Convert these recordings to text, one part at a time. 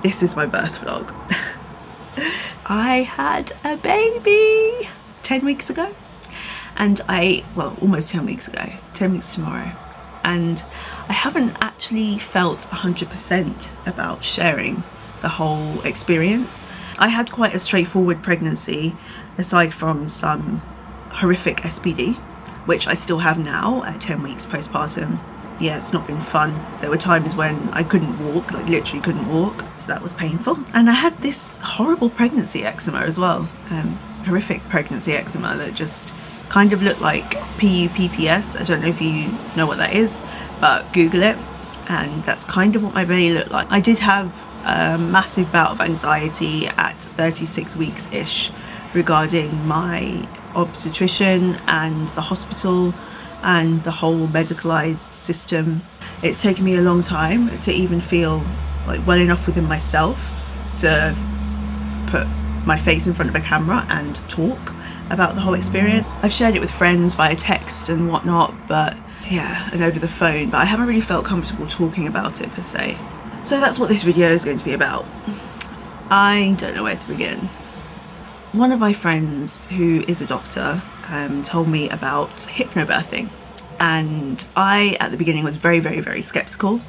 This is my birth vlog. I had a baby 10 weeks ago, and almost 10 weeks ago, 10 weeks tomorrow, and I haven't actually felt 100% about sharing the whole experience. I had quite a straightforward pregnancy, aside from some horrific SPD, which I still have now at 10 weeks postpartum. Yeah, it's not been fun. There were times when I couldn't walk, like literally couldn't walk, so that was painful. And I had this horrible pregnancy eczema as well, horrific pregnancy eczema that just kind of looked like PUPPS. I don't know if you know what that is, but Google it, and that's kind of what my belly looked like. I did have a massive bout of anxiety at 36 weeks-ish regarding my obstetrician and the hospital and the whole medicalized system. It's taken me a long time to even feel like well enough within myself to put my face in front of a camera and talk about the whole experience. I've shared it with friends via text and whatnot, but yeah, and over the phone, but I haven't really felt comfortable talking about it per se. So that's what this video is going to be about. I don't know where to begin. One of my friends who is a doctor told me about hypnobirthing, and I at the beginning was very skeptical,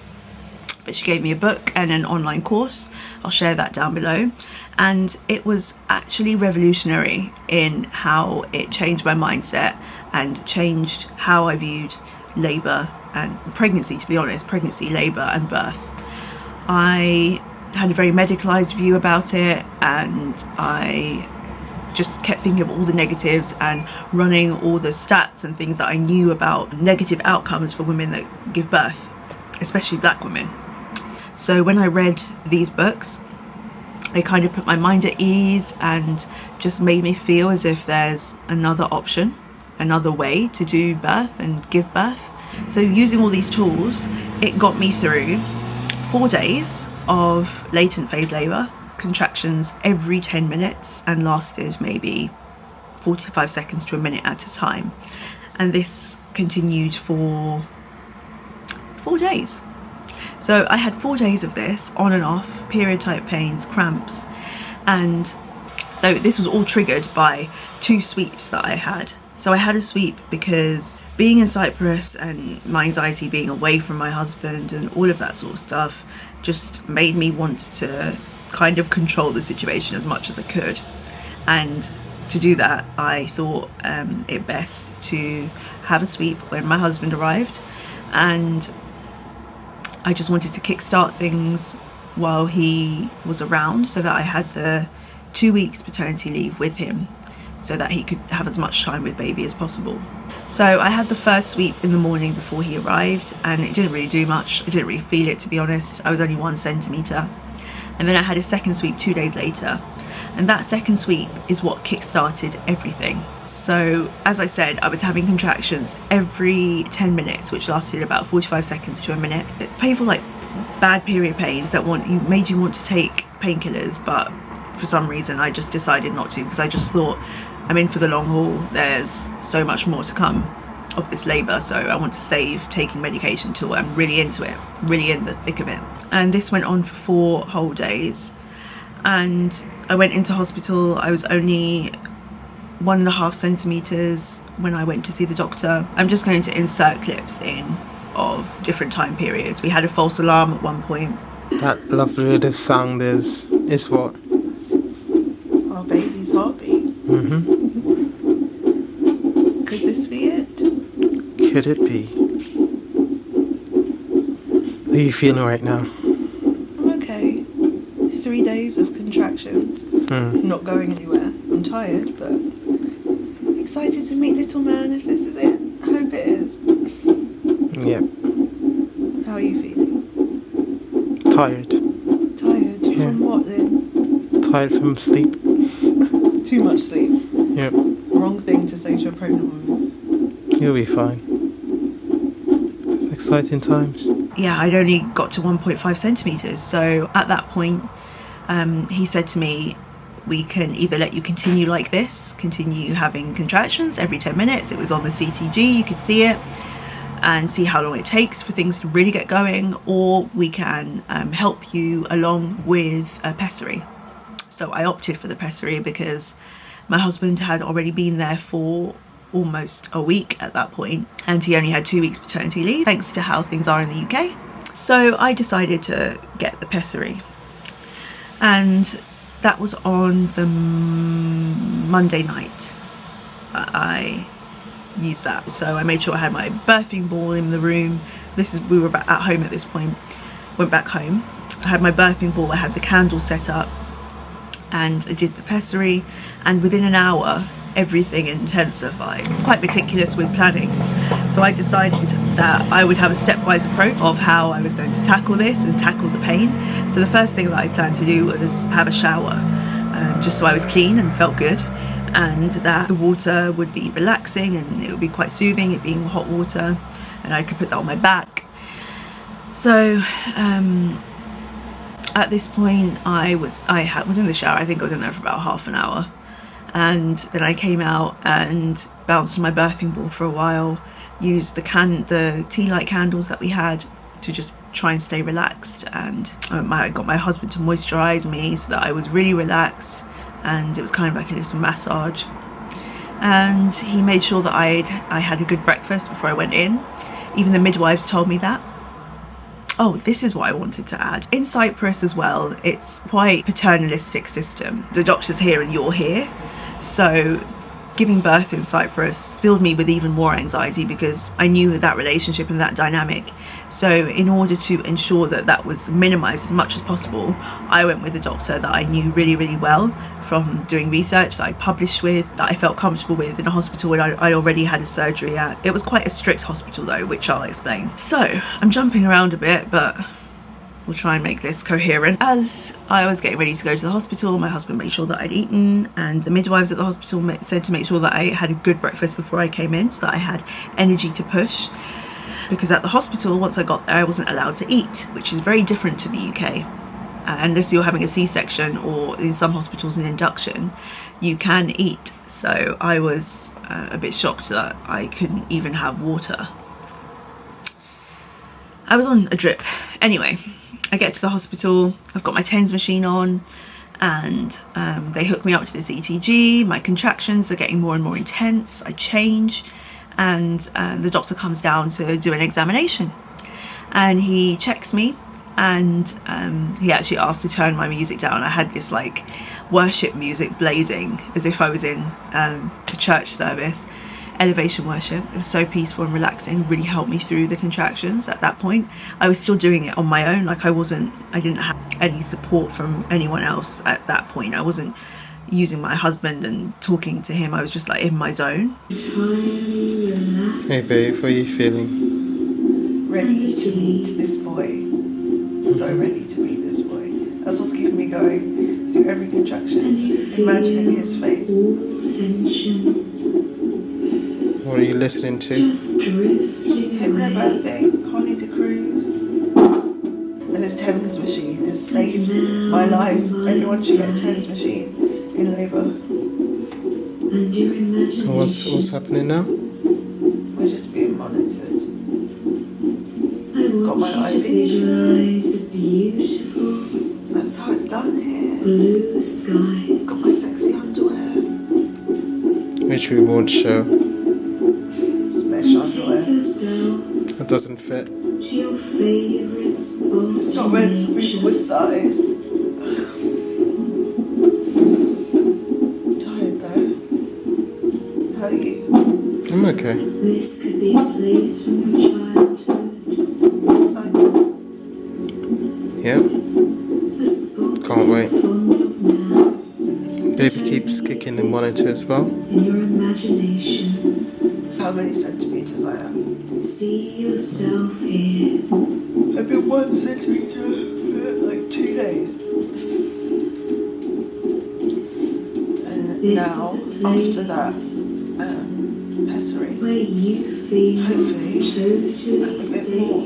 but she gave me a book and an online course. I'll share that down below, and it was actually revolutionary in how it changed my mindset and changed how I viewed labour and pregnancy, to be honest, pregnancy, labour and birth. I had a very medicalised view about it, and I just kept thinking of all the negatives and running all the stats and things that I knew about negative outcomes for women that give birth, especially black women. So when I read these books, they kind of put my mind at ease and just made me feel as if there's another option, another way to do birth and give birth. So using all these tools, it got me through 4 days of latent phase labour, contractions every 10 minutes, and lasted maybe 45 seconds to a minute at a time. And this continued for 4 days. So I had 4 days of this, on and off, period type pains, cramps, and so this was all triggered by 2 sweeps that I had. So I had a sweep because being in Cyprus and my anxiety being away from my husband and all of that sort of stuff just made me want to kind of control the situation as much as I could. And to do that, I thought it best to have a sweep when my husband arrived, and I just wanted to kickstart things while he was around so that I had the 2 weeks paternity leave with him, so that he could have as much time with baby as possible. So I had the first sweep in the morning before he arrived, and it didn't really do much. I didn't really feel it, to be honest. I was only 1 centimetre. And then I had a second sweep 2 days later. And that second sweep is what kick-started everything. So as I said, I was having contractions every 10 minutes, which lasted about 45 seconds to a minute. Painful, like bad period pains that made you want to take painkillers, but for some reason I just decided not to, because I just thought, I'm in for the long haul. There's so much more to come of this labour, so I want to save taking medication till I'm really into it, really in the thick of it. And this went on for 4 whole days, and I went into hospital. I was only 1.5 centimetres when I went to see the doctor. I'm just going to insert clips in of different time periods. We had a false alarm at one point. That lovely little sound is what? Our baby's heartbeat. Could this be it? Could it be? How are you feeling right now? I'm okay. 3 days of contractions. Not going anywhere. I'm tired, but excited to meet little man if this is it. I hope it is. Yep. How are you feeling? Tired. Tired? Yeah. From what then? Tired from sleep. Too much sleep. Yep. Wrong thing to say to a pregnant woman. You'll be fine. It's exciting times. Yeah, I'd only got to 1.5 centimetres, so at that point he said to me, we can either let you continue like this, continue having contractions every 10 minutes. It was on the CTG, you could see it, and see how long it takes for things to really get going, or we can help you along with a pessary. So I opted for the pessary because my husband had already been there for almost a week at that point, and he only had 2 weeks paternity leave thanks to how things are in the UK. So I decided to get the pessary, and that was on the Monday night that I used that. So I made sure I had my birthing ball in the room. We were at home at this point. Went back home, I had my birthing ball, I had the candle set up, and I did the pessary, and within an hour everything intensified. Quite meticulous with planning, so I decided that I would have a stepwise approach of how I was going to tackle this and tackle the pain. So the first thing that I planned to do was have a shower, just so I was clean and felt good, and that the water would be relaxing and it would be quite soothing, it being hot water, and I could put that on my back. So at this point I was in the shower. I think I was in there for about half an hour, and then I came out and bounced on my birthing ball for a while, used the tea light candles that we had to just try and stay relaxed, and I got my husband to moisturize me so that I was really relaxed, and it was kind of like a little massage. And he made sure that I had a good breakfast before I went in. Even the midwives told me that. Oh, this is what I wanted to add. In Cyprus as well, it's quite paternalistic system. The doctor's here and you're here. So giving birth in Cyprus filled me with even more anxiety because I knew that relationship and that dynamic. So in order to ensure that that was minimized as much as possible, I went with a doctor that I knew really, really well from doing research, that I published with, that I felt comfortable with in a hospital where I already had a surgery at. It was quite a strict hospital though, which I'll explain. So I'm jumping around a bit, but we'll try and make this coherent. As I was getting ready to go to the hospital, my husband made sure that I'd eaten, and the midwives at the hospital said to make sure that I had a good breakfast before I came in so that I had energy to push. Because at the hospital, once I got there, I wasn't allowed to eat, which is very different to the UK. Unless you're having a C-section, or in some hospitals an induction, you can eat. So I was a bit shocked that I couldn't even have water. I was on a drip. Anyway, I get to the hospital, I've got my TENS machine on, and they hook me up to this ETG. My contractions are getting more and more intense. I change, and the doctor comes down to do an examination, and he checks me, and he actually asked to turn my music down. I had this like worship music blazing as if I was in a church service, elevation worship. It was so peaceful and relaxing, really helped me through the contractions. At that point I was still doing it on my own, like I didn't have any support from anyone else at that point. I wasn't using my husband and talking to him, I was just like in my zone. Hey babe, how are you feeling? Ready to meet this boy. So ready to meet this boy. That's what's keeping me going through every contraction. Just imagining his face. What are you listening to? Hypnobirthing, Holly de Cruz. And this TENS machine has saved my life. Everyone should get a TENS machine in labour. What's happening now? We're just being monitored. Got my IV. That's how it's done here. Blue sky. Got my sexy underwear. Which we won't show. Mesh underwear. That doesn't fit. It's not meant for people with thighs. I'm tired though. How are you? I'm okay. This could be a place from your childhood. Excited? Yeah. Can't wait. Baby keeps kicking the monitor as well. In your imagination. How many centimetres I am? See yourself here. I've been 1 centimetre for like 2 days. And This now, is a place after that pessary, where you feel hopefully totally a bit safe more.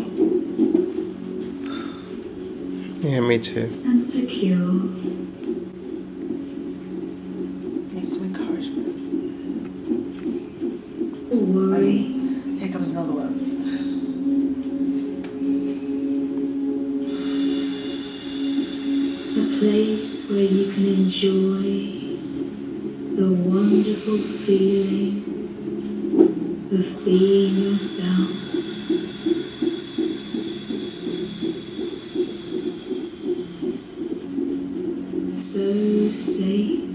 Yeah, me too. and secure. Need some encouragement. Don't worry. Here comes another one. place where you can enjoy the wonderful feeling of being yourself. So safe.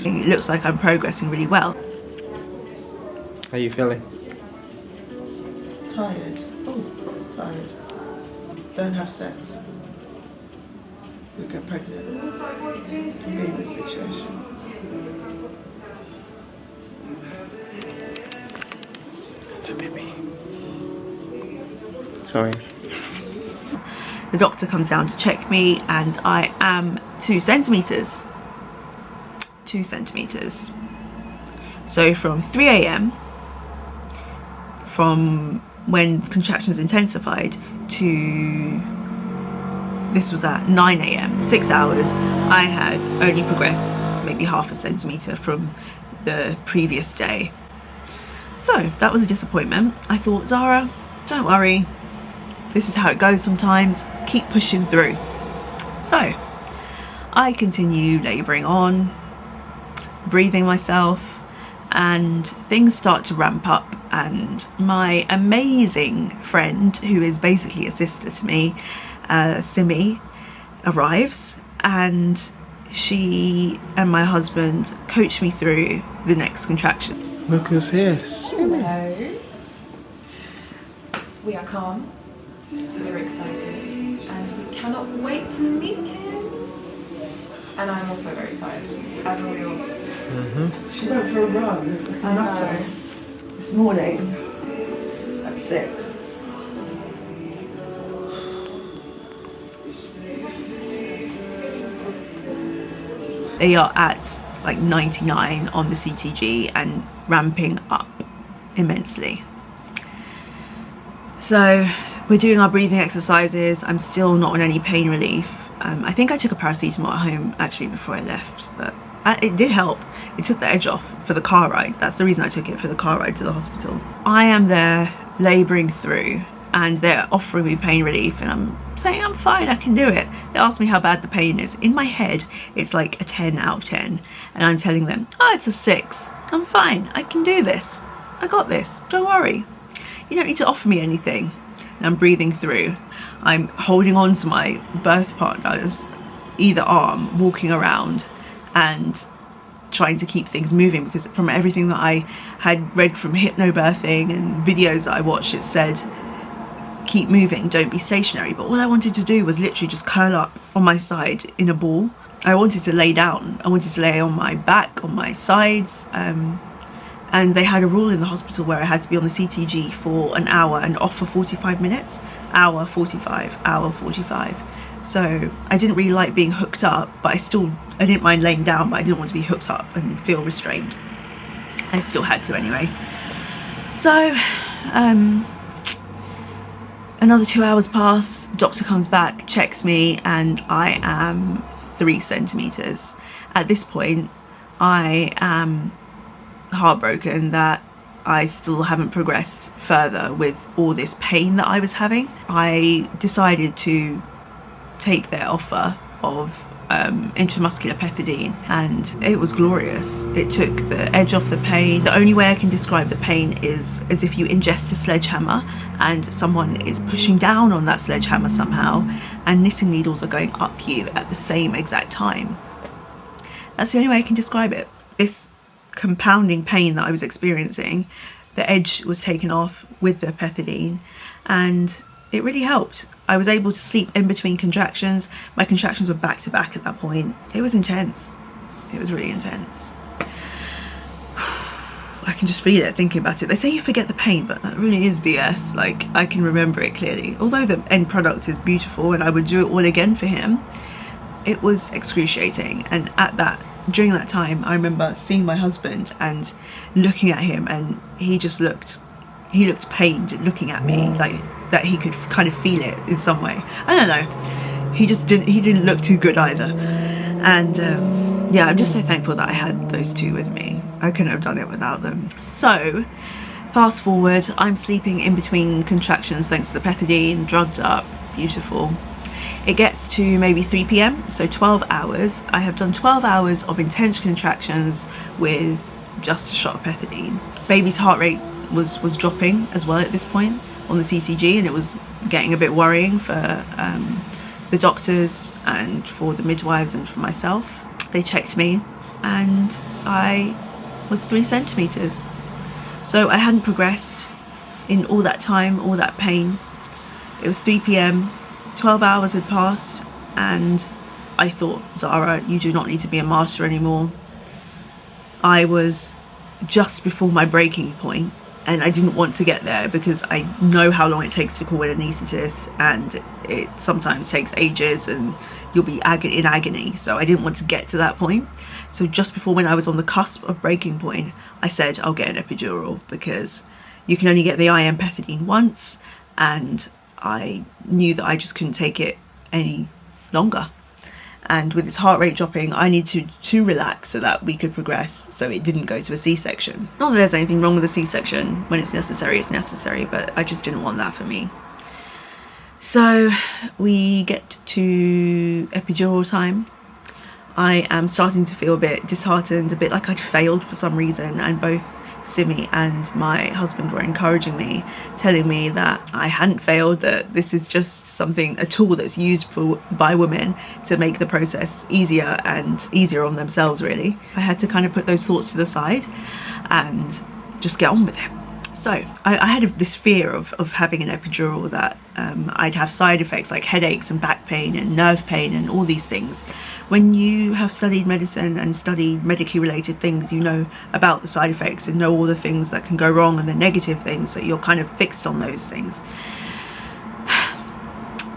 It looks like I'm progressing really well. How are you feeling? Tired. Oh, tired. Don't have sex. We get pregnant. Be in this situation. Sorry. The doctor comes down to check me and I am 2 centimetres. 2 centimetres. So from 3 a.m, from when contractions intensified, to this was at 9 a.m, 6 hours, I had only progressed maybe half a centimetre from the previous day. So that was a disappointment. I thought, Zara, don't worry, this is how it goes sometimes, keep pushing through. So I continue labouring on, breathing myself, and things start to ramp up, and my amazing friend, who is basically a sister to me, Simi, arrives, and she and my husband coach me through the next contraction. Look who's here. Hello. We are calm, we're excited, and we cannot wait to meet him. And I'm also very tired, as are we all. She went for a run with I know. Natto this morning at 6. They are at like 99 on the CTG and ramping up immensely. So we're doing our breathing exercises. I'm still not on any pain relief. I think I took a paracetamol at home actually before I left, but it did help. It took the edge off for the car ride. That's the reason I took it, for the car ride to the hospital. I am there labouring through, and they're offering me pain relief, and I'm saying I'm fine, I can do it. They asked me how bad the pain is. In my head, it's like a 10 out of 10, and I'm telling them, oh, it's a 6. I'm fine, I can do this. I got this, don't worry. You don't need to offer me anything. And I'm breathing through. I'm holding on to my birth partner's either arm, walking around and trying to keep things moving, because from everything that I had read from hypnobirthing and videos that I watched, it said keep moving, don't be stationary. But all I wanted to do was literally just curl up on my side in a ball. I wanted to lay down. I wanted to lay on my back, on my sides, and they had a rule in the hospital where I had to be on the CTG for an hour and off for 45 minutes. Hour 45, hour 45. So I didn't really like being hooked up, but I didn't mind laying down, but I didn't want to be hooked up and feel restrained. I still had to anyway. So another 2 hours pass, doctor comes back, checks me, and I am 3 centimetres. At this point, I am heartbroken that I still haven't progressed further with all this pain that I was having. I decided to take their offer of intramuscular pethidine, and it was glorious. It took the edge off the pain. The only way I can describe the pain is as if you ingest a sledgehammer and someone is pushing down on that sledgehammer somehow, and knitting needles are going up you at the same exact time. That's the only way I can describe it. This compounding pain that I was experiencing, the edge was taken off with the pethidine, and it really helped. I was able to sleep in between contractions. My contractions were back to back at that point. It was intense. It was really intense. I can just feel it thinking about it. They say you forget the pain, but that really is BS. Like, I can remember it clearly. Although the end product is beautiful and I would do it all again for him, it was excruciating. And during that time, I remember seeing my husband and looking at him, and he looked pained looking at me, like that he could kind of feel it in some way. I don't know. He didn't look too good either. And yeah, I'm just so thankful that I had those two with me. I couldn't have done it without them. So Fast forward, I'm sleeping in between contractions thanks to the pethidine, drugged up, beautiful. It gets to maybe 3 p.m, so 12 hours. I have done 12 hours of intense contractions with just a shot of pethidine. Baby's heart rate was dropping as well at this point on the CCG, and it was getting a bit worrying for the doctors and for the midwives and for myself. They checked me and I was 3 centimeters. So I hadn't progressed in all that time, all that pain. It was 3 p.m, 12 hours had passed, and I thought, Zara, you do not need to be a martyr anymore. I was just before my breaking point, and I didn't want to get there because I know how long it takes to call an anaesthetist, and it sometimes takes ages and you'll be in agony. So I didn't want to get to that point. So just before, when I was on the cusp of breaking point, I said I'll get an epidural because you can only get the IM pethidine once, and I knew that I just couldn't take it any longer. And with his heart rate dropping, I needed to relax so that we could progress, so it didn't go to a C-section. Not that there's anything wrong with a C-section. When it's necessary, but I just didn't want that for me. So we get to epidural time. I am starting to feel a bit disheartened, a bit like I'd failed for some reason, and both Simi and my husband were encouraging me, telling me that I hadn't failed, that this is just a tool that's used by women to make the process easier and easier on themselves, really. I had to kind of put those thoughts to the side and just get on with it. So I had this fear of having an epidural, that I'd have side effects like headaches and back pain and nerve pain and all these things. When you have studied medicine and studied medically related things, you know about the side effects and know all the things that can go wrong and the negative things, so you're kind of fixed on those things.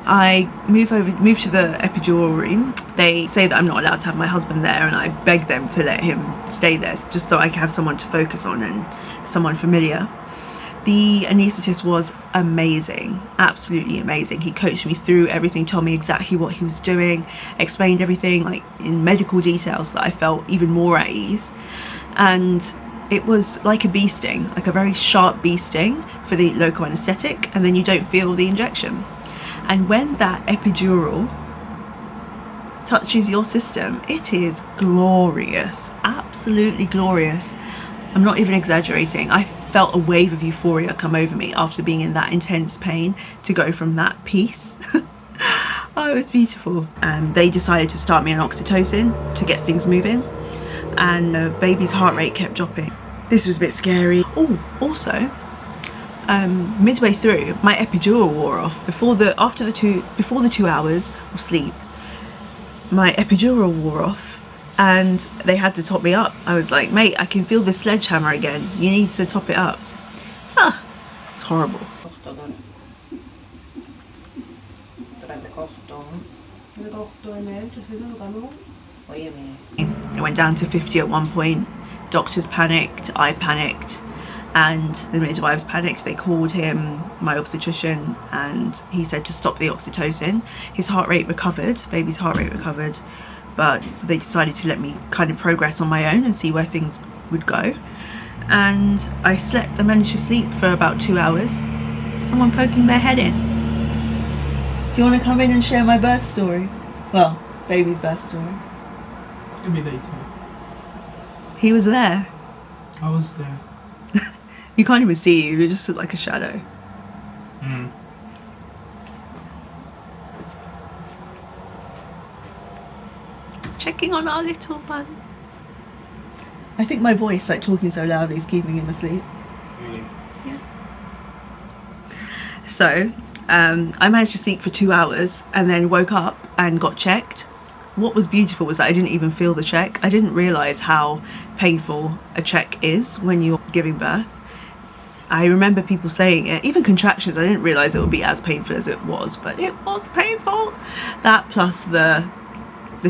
I move to the epidural room. They say that I'm not allowed to have my husband there, and I beg them to let him stay there just so I can have someone to focus on and someone familiar. The anaesthetist was amazing, absolutely amazing. He coached me through everything, told me exactly what he was doing, explained everything like in medical details, so that I felt even more at ease. And it was like a bee sting, like a very sharp bee sting for the local anaesthetic, and then you don't feel the injection. And when that epidural touches your system, it is glorious, absolutely glorious. I'm not even exaggerating. I felt a wave of euphoria come over me after being in that intense pain, to go from that peace. Oh, it was beautiful. And they decided to start me on oxytocin to get things moving, and the baby's heart rate kept dropping. This was a bit scary. Oh, also, midway through, my epidural wore off. Before the 2 hours of sleep, my epidural wore off, and they had to top me up. I was like, mate, I can feel the sledgehammer again. You need to top it up. It's horrible. It went down to 50 at one point. Doctors panicked, I panicked, and the midwives panicked. They called him, my obstetrician, and he said to stop the oxytocin. His heart rate recovered, baby's heart rate recovered, but they decided to let me kind of progress on my own and see where things would go. And I managed to sleep for about 2 hours. Someone poking their head in. Do you want to come in and share my birth story? Well, baby's birth story. Give me later. He was there. I was there. You can't even see you just look like a shadow. Checking on our little one. I think my voice, like talking so loudly, is keeping him asleep. Really? Yeah. So, I managed to sleep for 2 hours and then woke up and got checked. What was beautiful was that I didn't even feel the check. I didn't realise how painful a check is when you're giving birth. I remember people saying it, even contractions, I didn't realise it would be as painful as it was, but it was painful. That plus the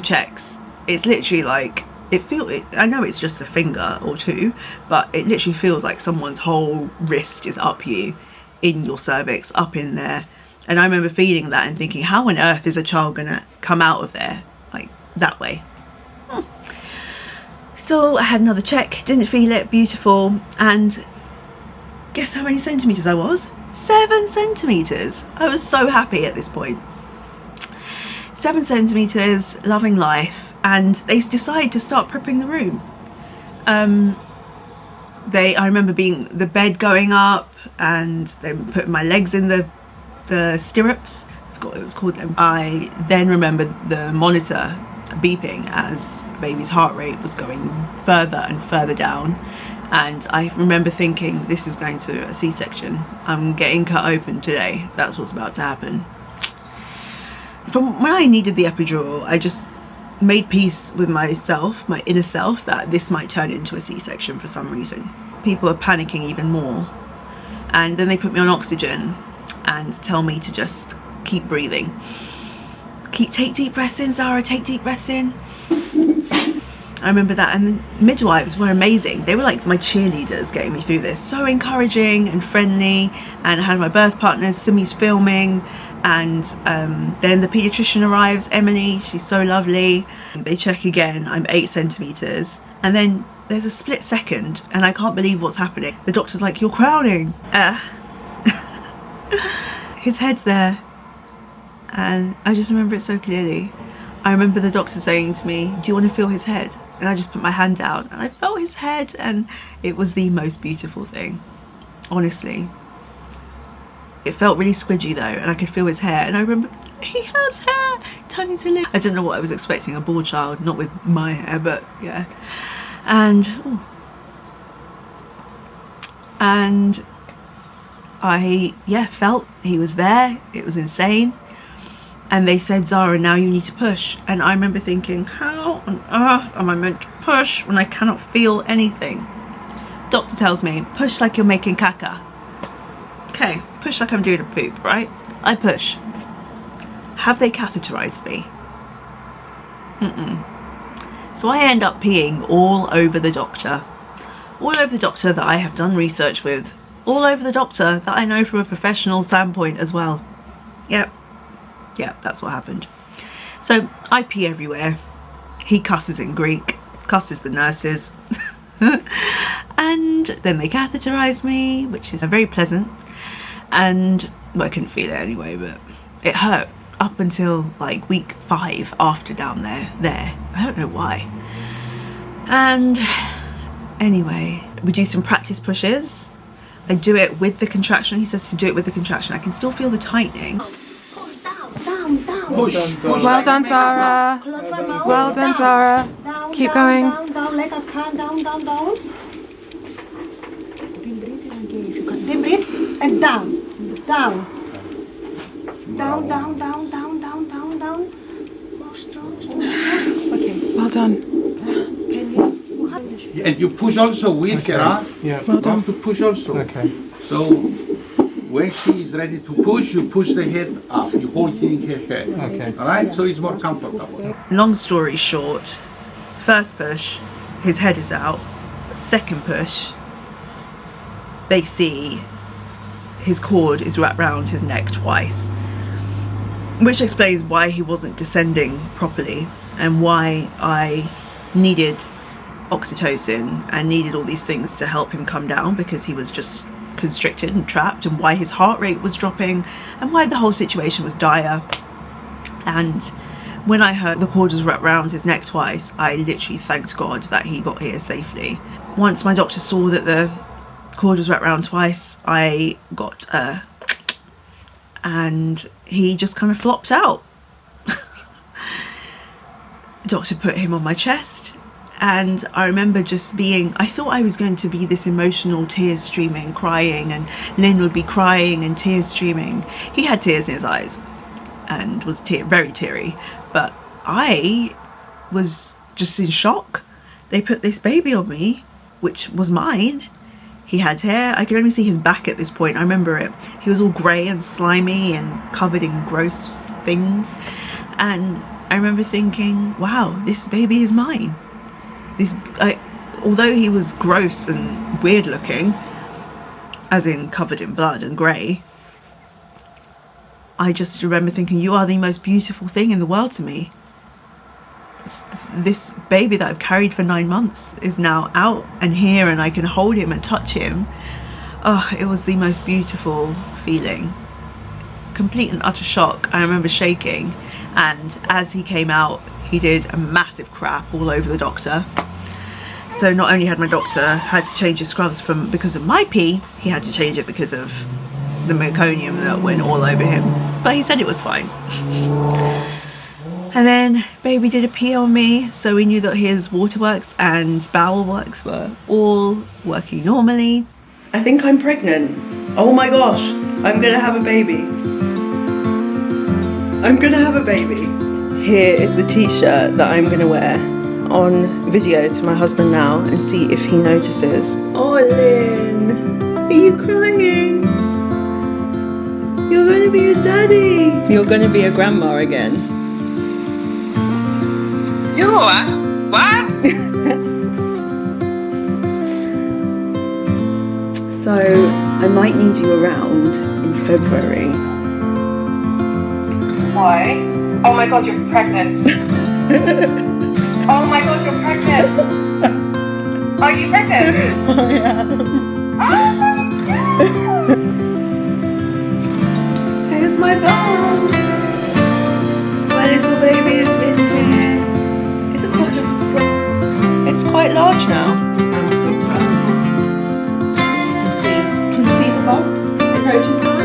checks. It's literally like, I know it's just a finger or two, but it literally feels like someone's whole wrist is up you, in your cervix, up in there. And I remember feeling that and thinking, how on earth is a child gonna come out of there like that way? So I had another check, didn't feel it, beautiful. And guess how many centimetres I was? 7 centimetres. I was so happy at this point. 7 centimetres, loving life, and they decide to start prepping the room. I remember the bed going up, and then putting my legs in the stirrups. I forgot what it was called then. I then remember the monitor beeping as baby's heart rate was going further and further down, and I remember thinking, this is going to a C-section. I'm getting cut open today. That's what's about to happen. From when I needed the epidural, I just made peace with myself, my inner self, that this might turn into a C-section for some reason. People are panicking even more, and then they put me on oxygen and tell me to just keep breathing. Take deep breaths in, Zara, take deep breaths in. I remember that, and the midwives were amazing. They were like my cheerleaders getting me through this. So encouraging and friendly, and I had my birth partners, Simi's filming, and then the paediatrician arrives, Emily, she's so lovely. They check again, I'm 8 centimetres, and then there's a split second, and I can't believe what's happening. The doctor's like, you're crowning. His head's there, and I just remember it so clearly. I remember the doctor saying to me, do you want to feel his head? And I just put my hand out, and I felt his head, and it was the most beautiful thing, honestly. It felt really squidgy though, and I could feel his hair, and I remember, he has hair, turning to live. I didn't know what I was expecting, a boy child, not with my hair, but yeah. And I felt he was there. It was insane. And they said, Zara, now you need to push. And I remember thinking, how on earth am I meant to push when I cannot feel anything? Doctor tells me, push like you're making caca. Okay, push like I'm doing a poop, right? I push. Have they catheterized me? So I end up peeing all over the doctor. All over the doctor that I have done research with. All over the doctor that I know from a professional standpoint as well. Yep, that's what happened. So I pee everywhere. He cusses in Greek, cusses the nurses. And then they catheterize me, which is very pleasant. And well, I couldn't feel it anyway, but it hurt up until like week 5 after down there. I don't know why. And anyway, we do some practice pushes. I do it with the contraction. He says to do it with the contraction. I can still feel the tightening. Well done, Zara. Well done, Zara. Well done, Zara. Keep going. Down, like a can, down. Deep breathe and down. Down. More strong. Okay. Well done. And you push also with her, huh? Yeah. Well You done. have to push also. Okay. So when she is ready to push, you push the head up. You hold it in her head. Okay. All right? So it's more comfortable. Long story short, first push, his head is out. Second push, they see his cord is wrapped round his neck twice, which explains why he wasn't descending properly and why I needed oxytocin and needed all these things to help him come down, because he was just constricted and trapped, and why his heart rate was dropping, and why the whole situation was dire. And when I heard the cord was wrapped around his neck twice, I literally thanked God that he got here safely. Once my doctor saw that the cord was wrapped around twice, I got and he just kind of flopped out. The doctor put him on my chest, and I remember just I thought I was going to be this emotional, tears streaming, crying, and Lynn would be crying and tears streaming. He had tears in his eyes and was very teary, but I was just in shock. They put this baby on me, which was mine. He had hair. I could only see his back at this point. I remember it. He was all grey and slimy and covered in gross things. And I remember thinking, wow, this baby is mine. Although he was gross and weird looking, as in covered in blood and grey, I just remember thinking, you are the most beautiful thing in the world to me. This baby that I've carried for 9 months is now out and here, and I can hold him and touch him. Oh, it was the most beautiful feeling. Complete and utter shock. I remember shaking, and as he came out, he did a massive crap all over the doctor. So not only had my doctor had to change his scrubs because of my pee, he had to change it because of the meconium that went all over him. But he said it was fine. And then baby did a pee on me, so we knew that his waterworks and bowel works were all working normally. I think I'm pregnant. Oh my gosh, I'm gonna have a baby. I'm gonna have a baby. Here is the t-shirt that I'm gonna wear on video to my husband now and see if he notices. Oh, Lynn, are you crying? You're gonna be a daddy. You're gonna be a grandma again. You are? What? So I might need you around in February. Why? Oh my god, you're pregnant. Oh my god, you're pregnant. Are you pregnant? I am. Oh, Here's my bum. My little baby is in here. It's like it's quite large now. Can you see the bum? Is it noticeable?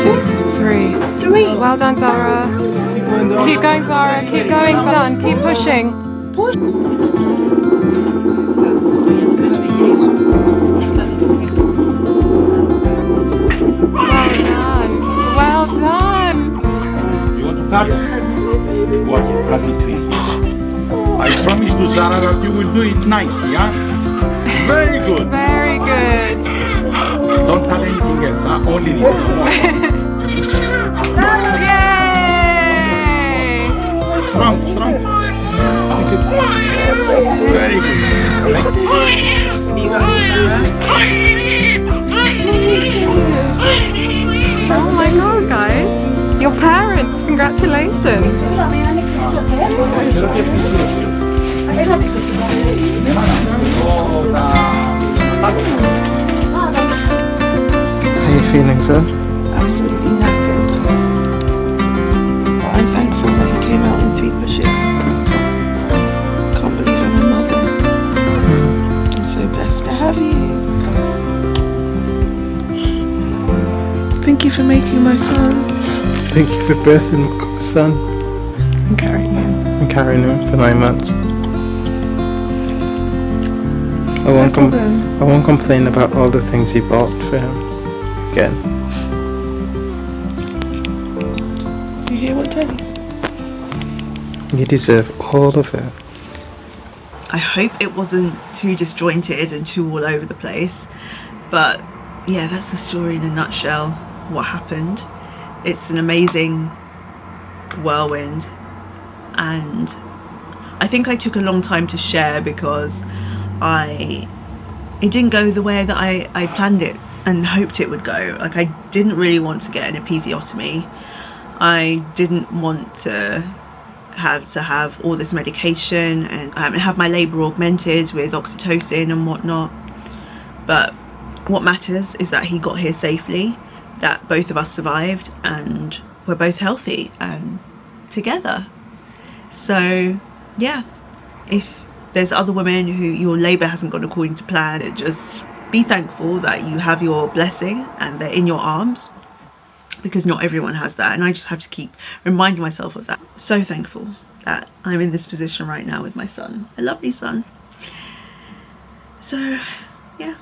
2, 3. Well done, Zara. Keep going, Zara. Keep going, son. Keep pushing. Well done. You want to cut? Watch it, cut between. I promise to Zara that you will do it nicely, yeah? Very good. Very good. Don't cut anything else, huh? Only this. Yay! Strong, strong. Very good. Oh my god, guys. Your parents, congratulations. How are you feeling, sir? Absolutely knackered. But I'm thankful that he came out in 3 pushes. Can't believe I'm a mother. I'm so blessed to have you. Thank you for making my son Thank you for birthing my son and carrying him. and carrying him for 9 months. I won't complain about all the things you bought for him again. You hear what Tony's? You deserve all of it. I hope it wasn't too disjointed and too all over the place, but yeah, that's the story in a nutshell. What happened. It's an amazing whirlwind, and I think I took a long time to share because it didn't go the way that I planned it and hoped it would go. Like, I didn't really want to get an episiotomy. I didn't want to have all this medication and have my labour augmented with oxytocin and whatnot. But what matters is that he got here safely, that both of us survived, and we're both healthy and together. So yeah, if there's other women who your labour hasn't gone according to plan, just be thankful that you have your blessing and they're in your arms, because not everyone has that, and I just have to keep reminding myself of that. So thankful that I'm in this position right now with my son, a lovely son. So yeah,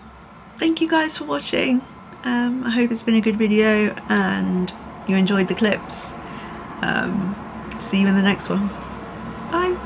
thank you guys for watching. I hope it's been a good video and you enjoyed the clips. See you in the next one. Bye.